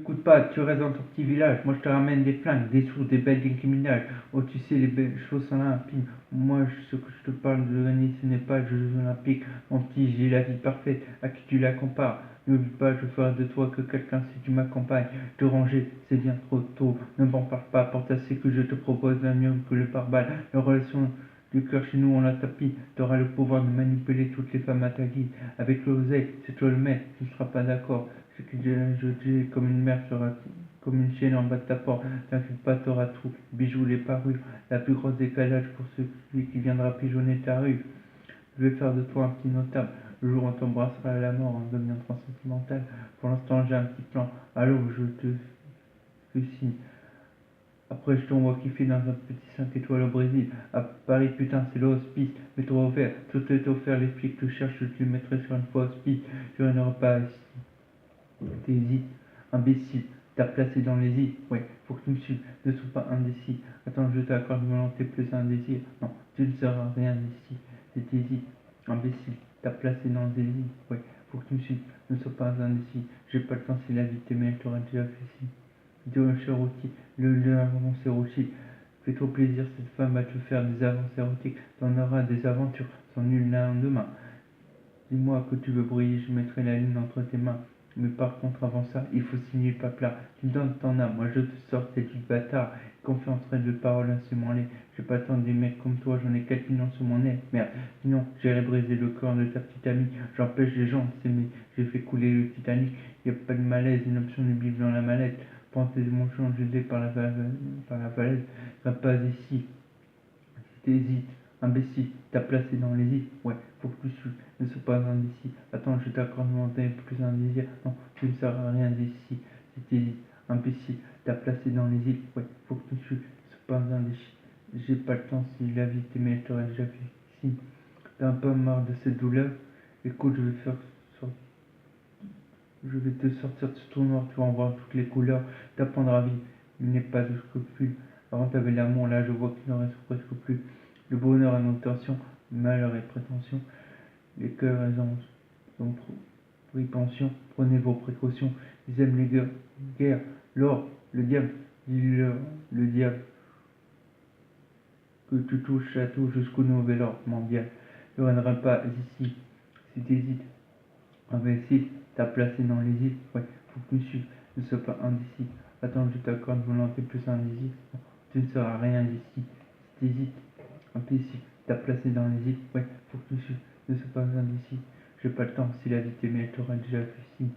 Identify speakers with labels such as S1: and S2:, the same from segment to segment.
S1: Écoute pas, tu restes dans ton petit village. Moi, je te ramène des flingues, des sous, des belles criminelles. Oh, tu sais, les belles choses olympiques. Moi, ce que je te parle de gagner, ce n'est pas les Jeux Olympiques. Mon petit, j'ai la vie parfaite. À qui tu la compares? N'oublie pas, je ferai de toi que quelqu'un si tu m'accompagnes. Te ranger, c'est bien trop tôt. Ne m'en parle pas, porte assez que je te propose un mieux que le pare-balles. La relation du cœur chez nous, on la tapis. Tu auras le pouvoir de manipuler toutes les femmes à ta guise. Avec l'oseille, c'est toi le maître, tu ne seras pas d'accord. Ce que je dis comme une mère sera comme une chaîne en bas de ta porte. T'inquiète pas, t'auras tout. Bijoux, les parures, la plus grosse décalage pour celui qui viendra pigeonner ta rue. Je vais faire de toi un petit notable. Le jour où on t'embrassera à la mort en devenant trop sentimental. Pour l'instant, j'ai un petit plan. Allô, je te fais signe. Après, je t'envoie kiffer dans un petit 5 étoiles au Brésil. À Paris, putain, c'est l'hospice. Mets-toi offert. Tout est offert. Les flics te cherchent. Je te mettrai sur une fois hospice. Je reviendrai pas ici. T'hésites, imbécile, t'as placé dans les îles. Ouais, faut que tu me suives, ne sois pas indécis. Attends, je t'accorde une volonté plus un désir. Non, tu ne seras rien ici. C'est t'hésites, imbécile, t'as placé dans les îles. Ouais, faut que tu me suives, ne sois pas indécis. J'ai pas le temps si la vie t'aimait, elle t'aurait déjà fait si. Dieu cher outil, le avant c'est rocher. Fais-toi plaisir, cette femme va te faire des avances érotiques. T'en auras des aventures sans nul lendemain. Dis-moi que tu veux briller, je mettrai la lune entre tes mains. Mais par contre, avant ça, il faut signer le papier. Tu me donnes ton âme, moi je te sors tes du bâtard. Confiance de parole insémolée. J'ai pas tant des mecs comme toi, j'en ai 4 millions sur mon nez. Merde, sinon j'irai briser le corps de ta petite amie. J'empêche les gens de s'aimer. J'ai fait couler le Titanic. Y a pas de malaise, une option de Bible dans la mallette. Prends tes émotions gelées par la falaise. Va pas ici. Si t'hésites, imbécile, t'as placé dans les îles. Ouais, faut que tu ne sois pas indécis. Attends, je t'accorde mon temps plus un désir. Non, tu ne seras rien d'ici. Si t'hésites, imbécile, t'as placé dans les îles. Ouais, faut que tu ne sois pas indécis. J'ai pas le temps, si la vie t'aimait, elle t'aurait déjà fait. Si t'as un peu marre de cette douleur, écoute, je vais te sortir de ce trou noir, tu vas en voir toutes les couleurs. T'apprendras à vivre, il n'est pas de scrupule. Avant t'avais l'amour, là je vois qu'il n'en reste presque plus. Le bonheur est nos tensions, le malheur est prétention. Les cœurs sont pris pension. Prenez vos précautions. Ils aiment les guerres, l'or, le diable. Dis-leur, le diable, que tu touches à tout jusqu'au nouvel ordre mondial. Ne reviendra pas ici. Si t'hésites, imbécile, t'as placé dans les îles. Ouais, faut que tu suives. Ne sois pas indécis. Attends, je t'accorde volonté plus un désir. Non, tu ne seras rien d'ici. Si t'hésites, imbécile, t'as placé dans les îles. Ouais, faut que tu suives. Ne sois pas indécis. J'ai pas le temps. Si la vie t'aimait, elle t'aurait déjà fait si.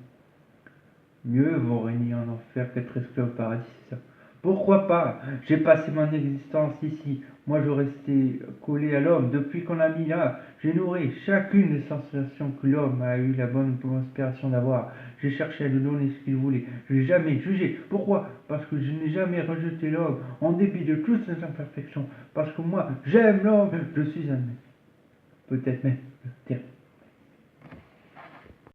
S1: Mieux vaut régner en enfer qu'être esclave au paradis, c'est ça. Pourquoi pas? J'ai passé mon existence ici. Moi, je restais collé à l'homme depuis qu'on l'a mis là. J'ai nourri chacune des sensations que l'homme a eu la bonne inspiration d'avoir. J'ai cherché à lui donner ce qu'il voulait. Je l'ai jamais jugé. Pourquoi? Parce que je n'ai jamais rejeté l'homme, en dépit de toutes ses imperfections. Parce que moi, j'aime l'homme. Je suis un mec. Peut-être même le terme.